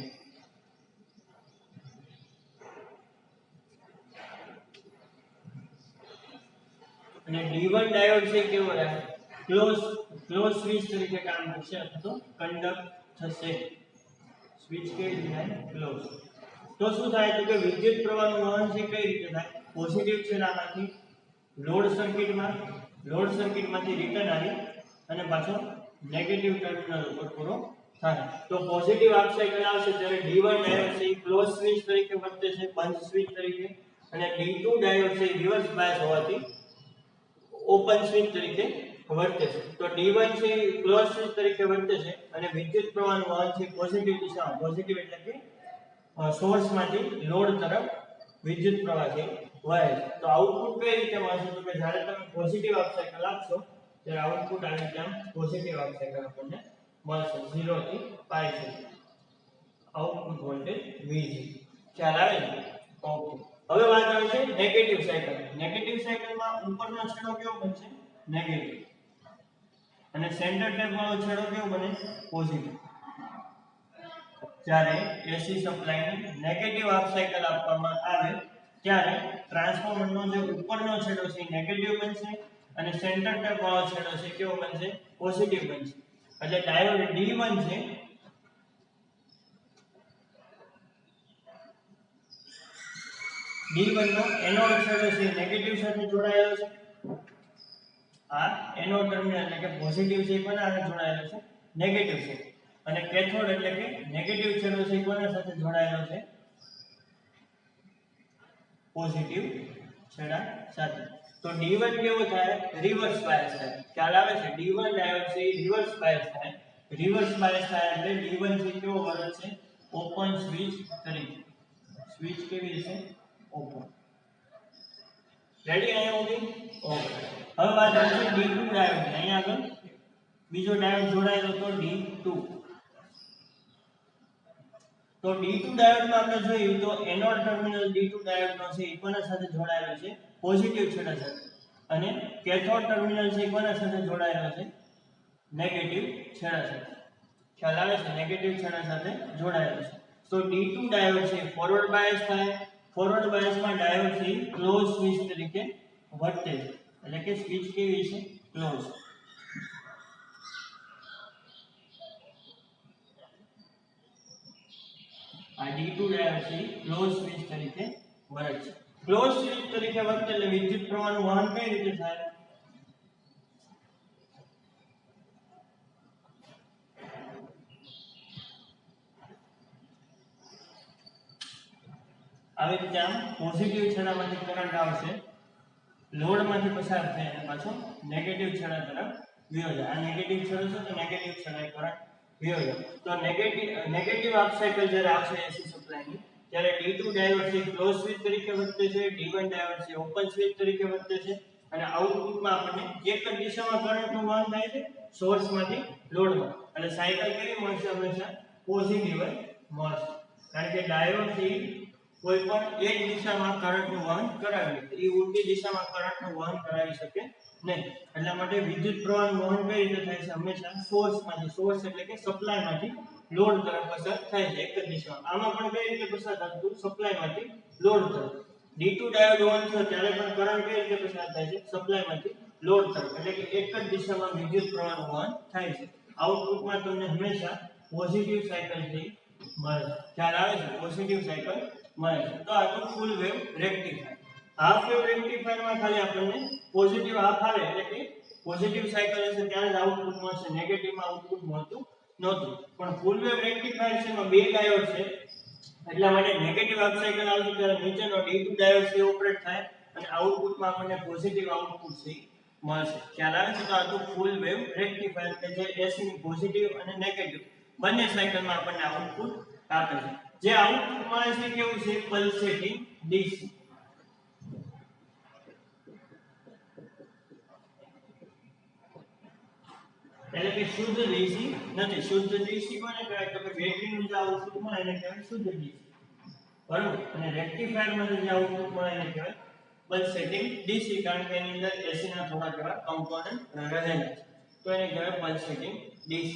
અને D1 ડાયોડ છે કેવો રહે? ક્લોઝ સ્વિચ તરીકે કામ કરશે અથવા તો કન્ડક્ટ થશે. સ્વિચ કેવી રીતે થાય? ક્લોઝ. તો શું થાય તો કે વિદ્યુત પ્રવાહનું વહન છે કઈ રીતે થાય? પોઝિટિવ છેડામાંથી લોડ સર્કિટમાંથી રિટર્ન આવી અને પાછો નેગેટિવ ટર્મિનલ ઉપર પૂરો થાય. તો પોઝિટિવ હાફ સાયકલ આવશે ત્યારે D1 ડાયોડ છે ક્લોઝ સ્વિચ તરીકે વર્તે છે, બંધ સ્વિચ તરીકે, અને D2 ડાયોડ છે રિવર્સ બાયસ હોવાથી ઓપન સ્વિચ તરીકે વર્તે છે. તો D1 છે ક્લોઝ સ્વિચ તરીકે વર્તે છે અને વિદ્યુત પ્રવાહનું વહન છે પોઝિટિવ દિશામાં, પોઝિટિવ એટલે કે સોર્સમાંથી લોડ તરફ વિદ્યુત પ્રવાહ છે વહે છે. તો આઉટપુટ કઈ રીતે મળશે? તો કે જ્યારે તમે પોઝિટિવ હાફ સાયકલ આપશો ત્યારે આઉટપુટ આવી રીતે પોઝિટિવ હાફ સાયકલ આપણને મળશે 0 થી પાઈ સુધી. Output voltage V0. ખ્યાલ આવે ને? ઓકે. હવે વાત આવે છે નેગેટિવ સાયકલ. નેગેટિવ સાયકલમાં ઉપરનો છેડો કેવો બનશે? નેગેટિવ, અને સેન્ટર ટેપ વાળો છેડો કેવો બને? પોઝિટિવ. જ્યારે એસી સપ્લાયની નેગેટિવ હાફ સાયકલ આપવામાં આવે ત્યારે ટ્રાન્સફોર્મરનો જે ઉપરનો છેડો છે નેગેટિવ બનશે અને સેન્ટર ટેપ વાળો છેડો છે કેવો બનશે? પોઝિટિવ બનશે. એટલે ડાયોડ D1 છે D1 નો એનોડ છેડો છે નેગેટિવ સાથે જોડાયેલો છે. આ એનોડ ટર્મિનલ એટલે કે પોઝિટિવ છે કોના સાથે જોડાયેલો છે? નેગેટિવ છે. અને કેથોડ એટલે કે નેગેટિવ છેડો છે કોના સાથે જોડાયેલો છે? પોઝિટિવ છેડા સાથે. તો D1 કેવો થાય? રિવર્સ બાયસ થાય. ખ્યાલ આવે છે? D1 ડાયોડ છે રિવર્સ બાયસ થાય. રિવર્સ બાયસ થાય એટલે D1 છે કેવો વર્તે છે? ઓપન સ્વિચ તરીકે. સ્વિચ કેવી હશે ઓપન રેડી અહીંયા સુધી ઓકે હવે વાત આવશે D2 ડાયોડ અહીંયા આગળ બીજો ડાયોડ જોડાયેલો તો D2 તો D2 ડાયોડમાં આપણે જોયું તો એનોડ ટર્મિનલ D2 ડાયોડનો છે એ કોના સાથે જોડાયેલો છે પોઝિટિવ છેડા સાથે અને કેથોડ ટર્મિનલ છે એ કોના સાથે જોડાયેલો છે નેગેટિવ છેડા સાથે ખ્યાલ આવે છે નેગેટિવ છેડા સાથે જોડાયેલો છે તો D2 ડાયોડ છે ફોરવર્ડ બાયસ થાય ફોરવર્ડ બાયસમાં ડાયોડ છે ક્લોઝ સ્વિચ તરીકે વર્તે છે એટલે કે સ્વિચ કેવી છે ક્લોઝ આ D2 ડાયોડ છે ક્લોઝ સ્વિચ તરીકે વર્તે છે ક્લોઝ સ્વિચ તરીકે વર્તે એટલે વિદ્યુત પ્રવાહનું વહન કઈ રીતે થાય આવી રીતે આમ પોઝિટિવ છેડામાંથી કરંટ આવશે લોડમાંથી પસાર થાય અને પાછો નેગેટિવ છેડા તરફ વયો જાય આ નેગેટિવ છેડો છે તો નેગેટિવ છેડાએ કરંટ વયો જાય તો નેગેટિવ હાફ સાયકલ જ્યારે આવશે એસી સપ્લાયની ત્યારે D2 ડાયોડ છે ક્લોઝ સ્વિચ તરીકે વર્તે છે D1 ડાયોડ છે ઓપન સ્વિચ તરીકે વર્તે છે અને આઉટપુટમાં આપણને એક જ દિશામાં કરંટનું વહન થાય છે સોર્સમાંથી લોડમાં અને સાયકલ કેવી મળશે હંમેશા પોઝિટિવ જ મળશે કારણ કે ડાયોડ થી કોઈ પણ એક દિશામાં કરંટનું વહન કરાવી એ ઉલટી દિશામાં કરંટનું વહન કરાવી શકે નહીં એટલા માટે વિદ્યુત પ્રવાહનું વહન કઈ રીતે થાય છે હંમેશા સોર્સમાંથી સોર્સ એટલે કે સપ્લાયમાંથી લોડ તરફ પસાર થાય છે એક જ દિશામાં આમાં પણ કઈ રીતે પસાર થતું સપ્લાયમાંથી લોડ તરફ D2 ડાયોડ ઓન થયો ત્યારે પણ કરંટ કઈ રીતે પસાર થાય છે સપ્લાયમાંથી લોડ તરફ એટલે કે એક જ દિશામાં વિદ્યુત પ્રવાહનું વહન થાય છે આઉટપુટમાં તમને હંમેશા પોઝિટિવ સાયકલ થી મળે ખ્યાલ આવે છે પોઝિટિવ સાયકલ મળે છે તો આ તો full wave rectifier half wave રેક્ટિફાયરમાં ખાલી આપણને પોઝિટિવ હાફ આવે એટલે કે પોઝિટિવ સાયકલ હશે ત્યારે જ આઉટપુટ મળશે નેગેટિવમાં આઉટપુટ મળતું નહોતું પણ ફૂલ વેવ રેક્ટિફાયર છે એમાં બે ડાયોડ છે એટલા માટે નેગેટિવ હાફ સાયકલ આવશે ત્યારે નીચેનો D2 ડાયોડ છે ઓપરેટ થાય અને આઉટપુટમાં આપણને પોઝિટિવ આઉટપુટ છે મળશે ખ્યાલ આવે છે તો આ તો ફૂલ વેવ રેક્ટિફાયર કે જે AC ની પોઝિટિવ અને નેગેટિવ બંને સાયકલમાં આપણને આઉટપુટ આપે છે જે આઉટપુટ મળે છે કેવું છે પલ્સેટિંગ DC એટલે કે શુદ્ધ DC નથી શુદ્ધ DC કોને કહેવાય તો કે બેટરીનું જે આઉટપુટ મળે એને કહેવાય શુદ્ધ DC બરાબર અને રેક્ટિફાયરમાંથી જે આઉટપુટ મળે એને કહેવાય પલ્સેટિંગ DC કારણ કે એની અંદર AC ના થોડા એવા કમ્પોનન્ટ રહેલા છે તો એને કહેવાય પલ્સેટિંગ DC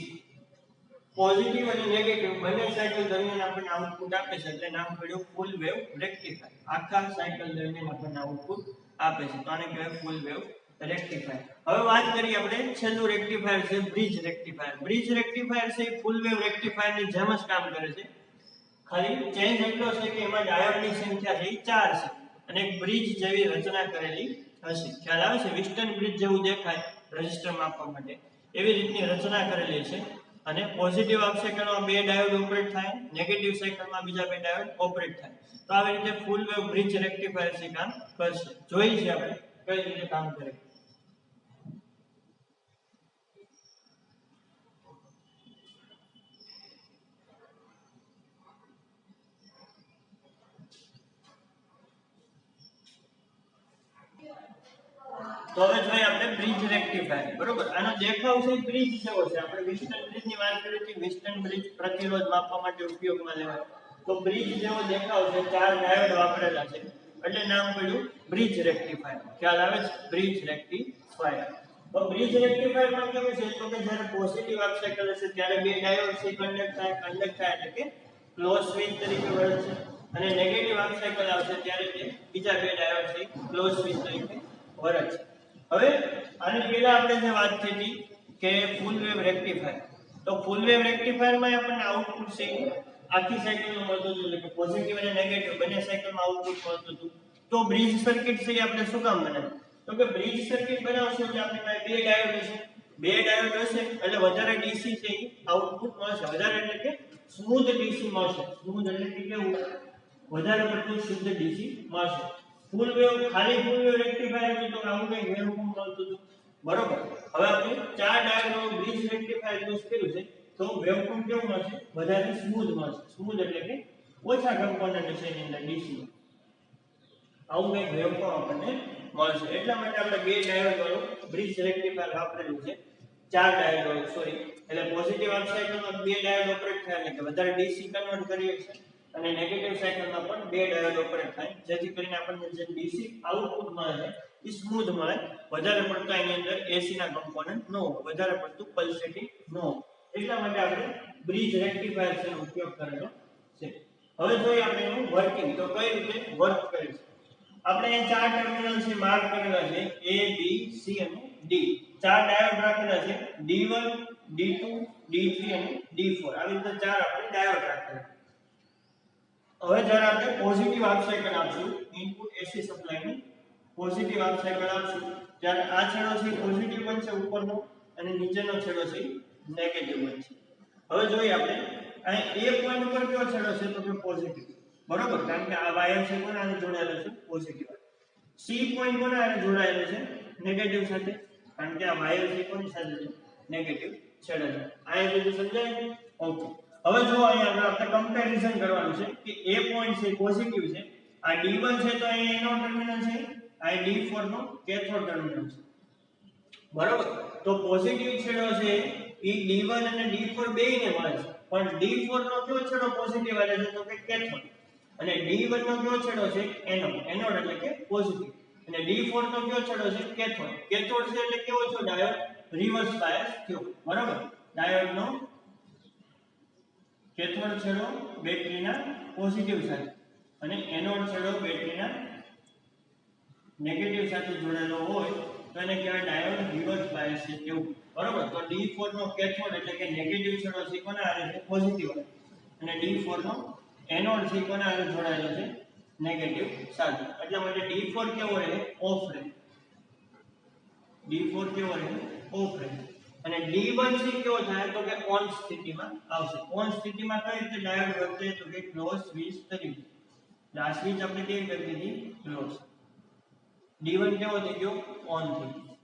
પોઝિટિવ અને નેગેટિવ બંને સાયકલ દરમિયાન આપણને આઉટપુટ આપે છે એટલે નામ પડ્યું ફૂલ વેવ રેક્ટિફાયર આખા સાયકલ દરમિયાન આપણને આઉટપુટ આપે છે તો આને કહેવાય ફૂલ વેવ રેક્ટિફાયર હવે વાત કરીએ આપણે છેલ્લું રેક્ટિફાયર છે બ્રિજ રેક્ટિફાયર છે ફૂલ વેવ રેક્ટિફાયર ની જેમ જ કામ કરે છે ખાલી ચેન્જ એટલો છે કે એમાં ડાયોડની સંખ્યા છે 4 છે અને એક બ્રિજ જેવી રચના કરેલી હશે ખ્યાલ આવે છે વિસ્ટન બ્રિજ જેવું દેખાય રેઝિસ્ટર માપવા માટે એવી રીતની રચના કરેલી છે અને પોઝિટિવ હાફ સાયકલમાં બે ડાયોડ ઓપરેટ થાય નેગેટિવ સાયકલમાં બીજા બે ડાયોડ ઓપરેટ થાય તો આવી રીતે ફૂલ વેવ બ્રિજ રેક્ટિફાયર છે કામ કરશે જોઈ છે આપણે કઈ રીતે કામ કરે તો હવે જોઈએ આપણે બ્રિજ રેક્ટિફાયર બરોબર આનો દેખાવ છે બ્રિજ જેવો છે આપણે વિસ્ટન બ્રિજ ની વાત કરી હતી વિસ્ટન બ્રિજ પ્રતિરોધ માપવા માટે ઉપયોગમાં લેવાય તો બ્રિજ જેવો દેખાવ છે ચાર ડાયોડ વાપરેલા છે એટલે નામ પડ્યું બ્રિજ રેક્ટિફાયર ખ્યાલ આવે છે બ્રિજ રેક્ટિફાયર તો બ્રિજ રેક્ટિફાયર માં કેવું છે તો કે જ્યારે પોઝિટિવ હાફ સાયકલ હશે ત્યારે બે ડાયોડ છે કન્ડક્ટ થાય એટલે કે ક્લોઝ સ્વિચ તરીકે વર્તે છે અને નેગેટિવ હાફ સાયકલ આવશે ત્યારે તે બીજા બે ડાયોડ છે ક્લોઝ સ્વિચ તરીકે વર્તે છે હવે આની પહેલા આપણે જે વાત થઈ હતી કે ફૂલ વેવ રેક્ટિફાયર તો ફૂલ વેવ રેક્ટિફાયર માં આપણને આઉટપુટ છે આખી સાયકલનું મળતું હતું એટલે કે પોઝિટિવ અને નેગેટિવ બંને સાયકલમાં આઉટપુટ મળતું હતું તો બ્રિજ સર્કિટ છે આપણે શું કામ બનાવી તો કે બ્રિજ સર્કિટ બનાવશું એટલે આપણી પાસે બે ડાયોડ હશે એટલે વધારે ડીસી છે આઉટપુટ મળશે વધારે એટલે કે સ્મૂથ ડીસી મળશે સ્મૂથ એટલે કે કેવું વધારે પડતું શુદ્ધ ડીસી મળશે ફૂલ વેવ ખાલી ફૂલ વેવ રેક્ટિફાયર હતું તો આવું કઈ વેવફોર્મ મળતું હતું બરોબર હવે આપણે ચાર ડાયોડનો બ્રિજ રેક્ટિફાયર યુઝ કર્યું છે તો વેવફોર્મ કેવું મળશે વધારે સ્મૂથ મળશે સ્મૂથ એટલે કે ઓછા કમ્પોનન્ટ છે એની અંદર ડીસી આવું કંઈક વેવફોર્મ આપણને મળશે. એટલા માટે આપણે બે ડાયોડ વાળું બ્રિજ રેક્ટિફાયર વાપરેલું છે. ચાર ડાયોડ વાળું સોરી એટલે પોઝિટિવ હાફ સાયકલમાં બે ડાયોડ ઓપરેટ થાય એટલે કે વધારે ડીસી કન્વર્ટ કરીએ છીએ અને નેગેટિવ સાયકલમાં પણ બે ડાયોડ ઓપરેટ થાય જેથી કરીને આપણને જે ડીસી આઉટપુટ મળે છે એ સ્મૂધ મળે, વધારે પડતા એની અંદર એસી ના કમ્પોનન્ટ ન હોય, વધારે પડતું પલ્સેટિંગ ન હોય. એટલા માટે આપણે બ્રિજ રેક્ટિફાયર નો ઉપયોગ કરેલો છે. હવે જોઈએ આપણે એનું વર્કિંગ તો કઈ રીતે વર્ક કરે છે. આપણે અહીં ચાર ટર્મિનલ છે માર્ક કરેલા છે A B C અને D. ચાર ડાયોડ રાખેલા છે D1 D2 D3 અને D4. આવી રીતે ચાર આપણે ડાયોડ રાખેલા. હવે જ્યારે આપણે પોઝિટિવ હાફ સાયકલ આપશું ઇનપુટ એસી સપ્લાય ની પોઝિટિવ હાફ સાયકલ આપશું ત્યારે આ છેડો છે પોઝિટિવ બનશે ઉપરનો અને નીચેનો છેડો છે નેગેટિવ બનશે. હવે જોઈએ આપણે અહીં A પોઈન્ટ ઉપર કયો છેડો છે તો કે પોઝિટિવ, બરોબર, કારણ કે આ વાયર છે કોના સાથે જોડાયેલો છે પોઝિટિવ. C પોઈન્ટ કોના સાથે જોડાયેલો છે નેગેટિવ સાથે, કારણ કે આ વાયર છે કોની સાથે છે નેગેટિવ છેડા છે. આ બધું સમજાય? ઓકે. હવે જો અહીંયા આપણે કમ્પેરીઝન કરવાનું છે કે A પોઈન્ટ છે પોઝિટિવ છે, આ D1 છે તો અહીંયા એનો ટર્મિનલ છે, આ D4 નો કેથોડ ટર્મિનલ છે, બરોબર. તો પોઝિટિવ છેડો છે એ D1 અને D4 બેયને મળે છે, પણ D4 નો કયો છેડો પોઝિટિવ આવે છે તો કે કેથોડ અને D1 નો કયો છેડો છે એનોડ, એનોડ એટલે કે પોઝિટિવ અને D4 નો કયો છેડો છે કેથોડ, કેથોડ છે એટલે કેવો છો ડાયોડ રિવર્સ બાયસ થયો, બરોબર. ડાયોડ નો કેથોડ છેડો બેટરીના પોઝિટિવ સાથે અને એનોડ છેડો બેટરીના નેગેટિવ સાથે જોડાયેલો હોય તો એને કહેવાય ડાયોડ રિવર્સ બાયસ છે એવું, બરોબર. તો D4 નો કેથોડ એટલે કે નેગેટિવ છેડો છે કોના હારે છે પોઝિટિવ અને D4 નો એનોડ છે કોના હારે જોડાયેલો છે નેગેટિવ સાથે. એટલા માટે D4 કેવો રહે ઓફ રહે, D4 કેવો રહે ઓફ રહે અને D1 છે કેવો થાય તો કે ઓન સ્થિતિમાં આવશે. ઓન સ્થિતિમાં કઈ રીતે ડાયોડ વર્તે તો કે ક્લોઝ સ્વિચ તરીકે. આ સ્વિચ આપણે કેવી કરી દીધી ક્લોઝ. D1 કેવો થઈ ગયો ઓન થઈ ગયો.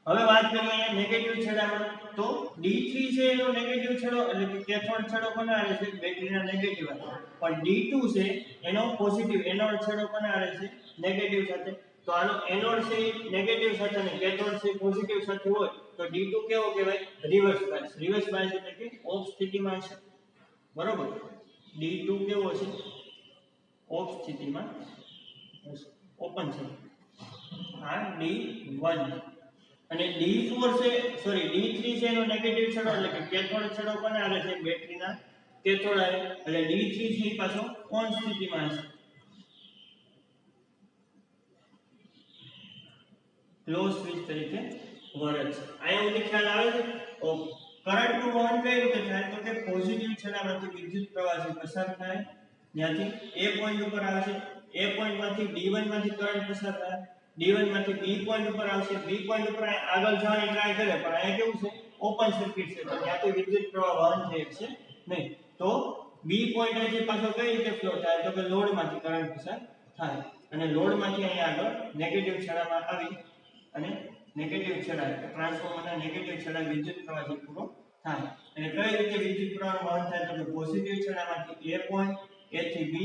હવે વાત કરીએ અહીંયા નેગેટિવ છેડામાં તો D3 છે એનો નેગેટિવ છેડો એટલે કે કેથોડ છેડો કોના હારે છે બેટરીના નેગેટિવ હારે, પણ D2 છે એનો પોઝિટિવ એનોડ છેડો કોના હારે છે નેગેટિવ સાથે. તો આનો એનોડ છે નેગેટિવ સાથે અને કેથોડ છે પોઝિટિવ સાથે હોય તો D2 કેવો કહેવાય રિવર્સ બાયસ. રિવર્સ બાયસ એટલે કે ઓફ સ્થિતિમાં છે, બરોબર. D2 કેવો છે ઓફ સ્થિતિમાં ઓપન છે. આ D1 અને D4 છે સોરી D3 છે એનો નેગેટિવ છેડો એટલે કે કેથોડ છેડો કોને આવે છે બેટરીના કેથોડ આવે એટલે D3 છે એ પાછો ઓન સ્થિતિમાં છે, ક્લોઝ સ્વિચ તરીકે વર્તે છે. અહીંયા સુધી ખ્યાલ આવે છે? ઓકે. કરંટ નું વહન કઈ રીતે થાય તો કે પોઝિટિવ છેડામાંથી વિદ્યુત પ્રવાહ પસાર થાય, ત્યાંથી A પોઈન્ટ ઉપર આવે છે, A પોઈન્ટ માંથી D1 માંથી કરંટ પસાર થાય, D1 માંથી B પોઈન્ટ ઉપર આવશે, B પોઈન્ટ ઉપર આગળ જવાની ટ્રાય કરે પણ અહીંયા કેવું છે ઓપન સર્કિટ છે તો ત્યાંથી વિદ્યુત પ્રવાહ વહન થઈ શકશે નહીં. તો B પોઈન્ટ અહીંથી પાછો કઈ રીતે ફ્લો થાય તો કે લોડ માંથી કરંટ પસાર થાય અને લોડ માંથી અહીંયા આગળ નેગેટિવ છેડામાં આવી અને નેગેટિવ છેડા ટ્રાન્સફોર્મરના નેગેટિવ છેડા વિદ્યુત પ્રવાહ પૂરો થાય. અને કઈ રીતે વિદ્યુત પ્રવાહ વહન થાય તો કે પોઝિટિવ છેડામાંથી A પોઈન્ટ, A થી B,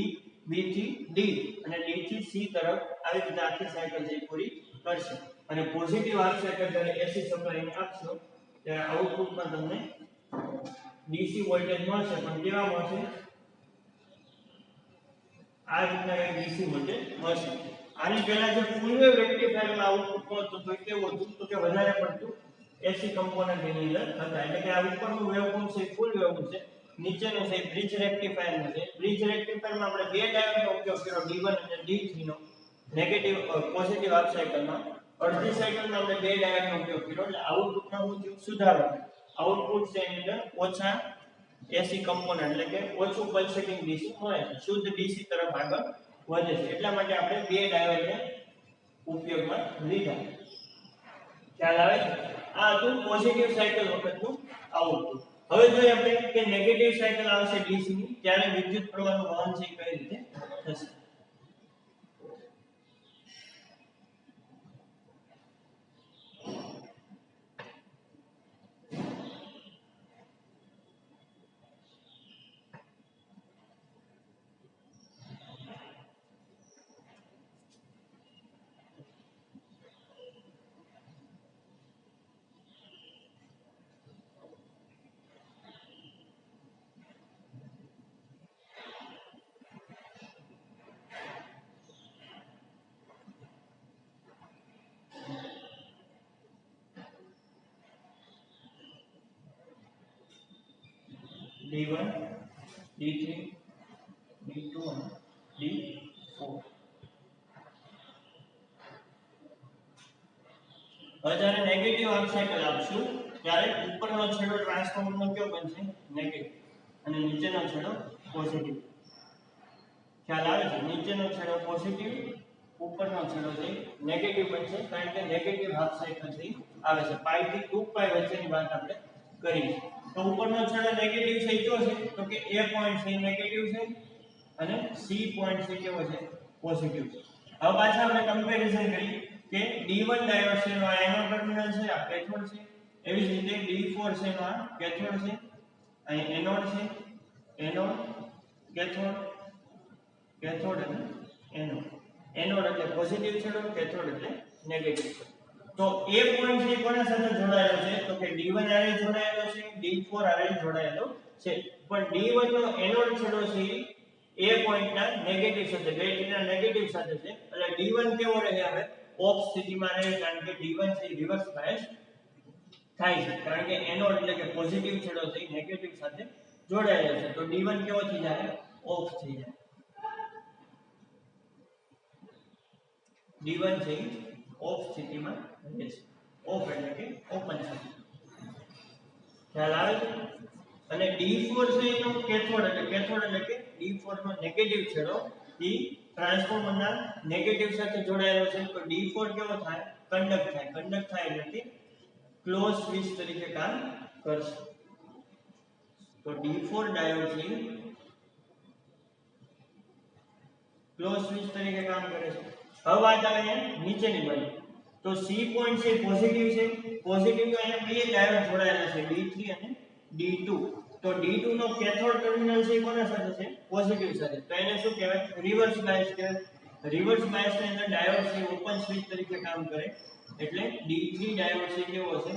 B થી D અને D થી C તરફ આવી રીતે આખી સાયકલ છે પૂરી કરશે. અને પોઝિટિવ હાફ સાયકલ જ્યારે એસી સપ્લાય આપશો ત્યારે આઉટપુટમાં તમને ડીસી વોલ્ટેજ મળશે, પણ કેવા મળશે આ રીતના એક ડીસી વોલ્ટેજ મળશે. આની પહેલા જે ફૂલ વેવ રેક્ટિફાયરમાં આઉટપુટ મળતું તો કેવું હતું તો કે વધારે પડતું એસી કમ્પોનન્ટ એની અંદર હતા. એટલે કે આ ઉપરનું વેવફોર્મ છે ફૂલ વેવનું છે, નીચેનું છે બ્રિજ રેક્ટિફાયરનું છે. બ્રિજ રેક્ટિફાયરમાં આપણે બે ડાયોડનો ઉપયોગ કર્યો D1 અને D3 નો નેગેટિવ પોઝિટિવ હાફ સાયકલમાં. અડધી સાયકલમાં આપણે બે ડાયોડનો ઉપયોગ કર્યો એટલે આઉટપુટમાં શું થયું સુધારો. આઉટપુટ છે એની અંદર ઓછા એસી કમ્પોનન્ટ એટલે કે ઓછું પલ્સેટિંગ ડીસી મળે છે, શુદ્ધ ડીસી તરફ આગળ વધે છે. એટલા માટે આપણે બે ડાયોડને ઉપયોગમાં લીધા. ખ્યાલ આવે? આ હતું પોઝિટિવ સાયકલ વખતનું આઉટપુટ. હવે જોઈએ આપણે કે નેગેટિવ સાયકલ આવશે ડીસી ની ત્યારે વિદ્યુત પ્રવાહનું વહન છે કઈ રીતે થશે. D1 D3 D2 અને D4. હવે જ્યારે નેગેટિવ હાફ સાયકલ આપશું ત્યારે ઉપરનો છેડો ટ્રાન્સફોર્મરનો કયો બનશે નેગેટિવ અને નીચેનો છેડો પોઝિટિવ. ખ્યાલ આવે છે? નીચેનો છેડો પોઝિટિવ, ઉપરનો છેડો છે નેગેટિવ બનશે કારણ કે નેગેટિવ હાફ સાયકલ થી આવે છે. પાઈ થી 2 પાઈ વચ્ચેની વાત આપણે કરી છે. તો ઉપરનો છેડો નેગેટિવ છે કયો છે તો કે A પોઈન્ટ છે નેગેટિવ છે અને C પોઈન્ટ છે કેવો છે પોઝિટિવ છે. હવે પાછા આપણે કમ્પેરીઝન કરીએ કે D1 ડાયોડ છે નો એનોડ ટર્મિનલ છે આ કેથોડ છે, એવી જ રીતે D4 છે નો આ કેથોડ છે, અહીં એનોડ છે, એનોડ કેથોડ કેથોડ અને એનોડ. એનોડ એટલે પોઝિટિવ છેડો, કેથોડ એટલે નેગેટિવ છેડો. તો A પોઈન્ટ છે કોના સાથે જોડાયેલો છે તો કે D1 આરે જોડાયેલો છે, D4 આરે જોડાયેલો છે. પણ D1 નો એનોડ છેડો છે A પોઈન્ટ ના નેગેટિવ સાથે, બેટરીના નેગેટિવ સાથે છે એટલે D1 કેવો રહે હવે ઓફ સ્થિતિમાં રહે કારણ કે D1 છે રિવર્સ બાયસ થાય છે કારણ કે એનોડ એટલે કે પોઝિટિવ છેડો છે નેગેટિવ સાથે જોડાયેલો છે. તો D1 કેવો થઈ જાય ઓફ થઈ જાય. D1 છે ઓફ સ્થિતિમાં રહે છે. ઓફ એટલે કે ઓપન સ્થિતિ. ખ્યાલ આવે છે? અને D4 છે એનો કેથોડ એટલે કે D4 નો નેગેટિવ છેડો ઈ ટ્રાન્સફોર્મરના નેગેટિવ સાથે જોડાયેલો છે. તો D4 કેવો થાય કંડક્ટ થાય એટલે કે ક્લોઝ સ્વિચ તરીકે કામ કરશે. તો D4 ડાયોડ છે ક્લોઝ સ્વિચ તરીકે કામ કરે છે. હવે વાત આવે નીચેની બાજુ. તો C પોઈન્ટ છે પોઝિટિવ છે, પોઝિટિવ તો અહીંયા બે ડાયોડ જોડાયેલા છે D3 અને D2. તો D2 નો કેથોડ ટર્મિનલ છે કોના સાથે છે પોઝિટિવ સાથે. તો એને શું કહેવાય રિવર્સ બાયસ કહેવાય. રિવર્સ બાયસ ની અંદર ડાયોડ છે ઓપન સ્વિચ તરીકે કામ કરે એટલે D3 ડાયોડ છે કેવો છે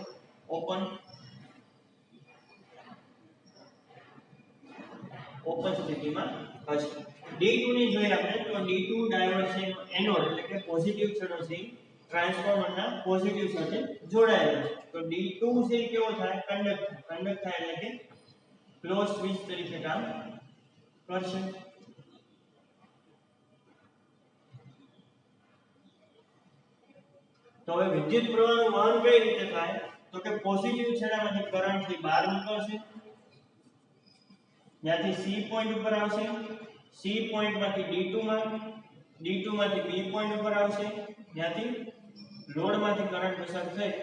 ઓપન સ્થિતિમાં હશે. D2 ની જોઈએ આપણે તો D2 ડાયોડ છે એનોડ એટલે કે પોઝિટિવ છેડો છે ટ્રાન્સફોર્મરના પોઝિટિવ સાથે જોડાયેલો છે. તો D2 છે કેવો થાય કંડક્ટ થાય એટલે કે ક્લોઝ સ્વિચ તરીકે કામ કરશે. તો હવે વિદ્યુત પ્રવાહનું વહન કઈ રીતે થાય તો કે પોઝિટિવ છેડામાંથી કરંટ થી બહાર નીકળશે, ત્યાંથી C પોઈન્ટ ઉપર આવશે, C પોઈન્ટ માંથી D2 માં, D2 માંથી B પોઈન્ટ ઉપર આવશે, ત્યાંથી લોડ માંથી કરંટ પસાર થઈ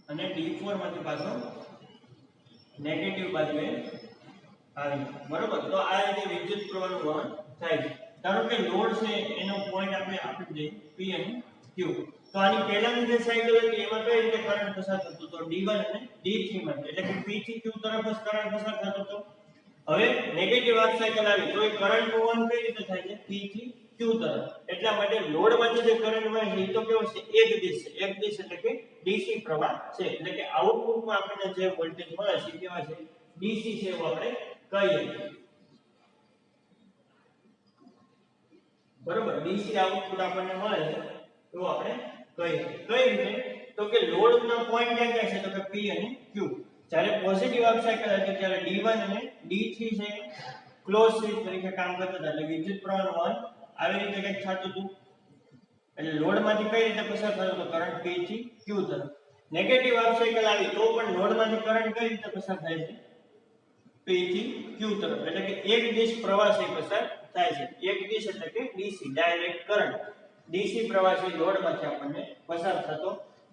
અને D4 માંથી પાછો નેગેટિવ બાજુએ આવી. બરોબર? તો આ રીતે વિદ્યુત પ્રવાહનું વહન થાય છે. ધારો કે લોડ છે એનો પોઈન્ટ આપણે આપી દઈએ P અને Q. તો આની પહેલાની જે સાયકલ હતી એમાં કઈ રીતે કરંટ પસાર થતો તો D1 અને D3 માં એટલે કે P થી Q તરફ જ કરંટ પસાર થતો હતો. હવે નેગેટિવ હાફ સાયકલ આવી તો એ કરંટ વહન કઈ રીતે થાય છે P થી Q તરફ. એટલા માટે લોડમાંથી જે કરંટ વહે છે એ તો કેવો છે એક દિશ એટલે કે DC પ્રવાહ છે. એટલે કે આઉટપુટમાં આપણને જે વોલ્ટેજ મળે છે કેવા છે DC છે એવું આપણે કહીએ. બરોબર? DC આઉટપુટ આપણને મળે છે એવું આપણે કહીએ. કઈ રીતે તો કે લોડના પોઈન્ટ ક્યાં છે તો કે P અને Q. જ્યારે પોઝિટિવ હાફ સાયકલ હતી ત્યારે D1 અને D3 છે ક્લોઝ સ્વિચ તરીકે કામ કરતા હતા એટલે વિદ્યુત પ્રવાહનું વહન આવી રીતે કંઈક થતું હતું. એટલે લોડમાંથી કઈ રીતે પસાર થતો હતો કરંટ P થી Q તરફ. નેગેટિવ હાફ સાયકલ આવી તો પણ લોડમાંથી કરંટ કઈ રીતે પસાર થાય છે P થી Q તરફ. એટલે કે એક દિશ પ્રવાહ છે પસાર થાય છે. એક દિશ એટલે કે DC ડાયરેક્ટ કરંટ DC પ્રવાહ છે લોડમાંથી આપણને પસાર થતો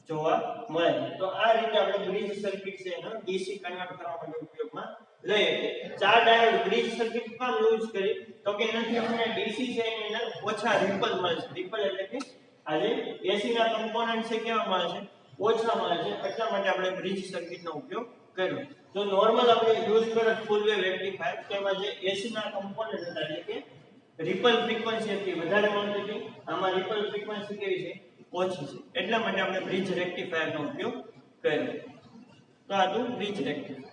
જોવા મળે છે. તો આ રીતે આપણે બ્રિજ સર્કિટ છે એનો DC કન્વર્ટ કરવા માટે ઉપયોગમાં લઈએ. ચાર ડાયોડ બ્રિજ સર્કિટ માં યુઝ કરી તો કે એનાથી આપણને DC છે એની અંદર ઓછા રિપલ મળે છે. રિપલ એટલે કે આજે AC ના કમ્પોનન્ટ છે કેવા મળે છે ઓછા મળે છે. એટલા માટે આપણે બ્રિજ સર્કિટનો ઉપયોગ કર્યો. તો નોર્મલ આપણે યુઝ કરે ફૂલ વેવ રેક્ટિફાયર તેમાં જે AC ના કમ્પોનન્ટ હતા એટલે કે રિપલ ફ્રીક્વન્સી હતી વધારે મળતી હતી, આમાં રિપલ ફ્રીક્વન્સી કેવી છે ઓછી છે. એટલા માટે આપણે બ્રિજ રેક્ટિફાયરનો ઉપયોગ કર્યો. તો આ હતું બ્રિજ રેક્ટિફાયર.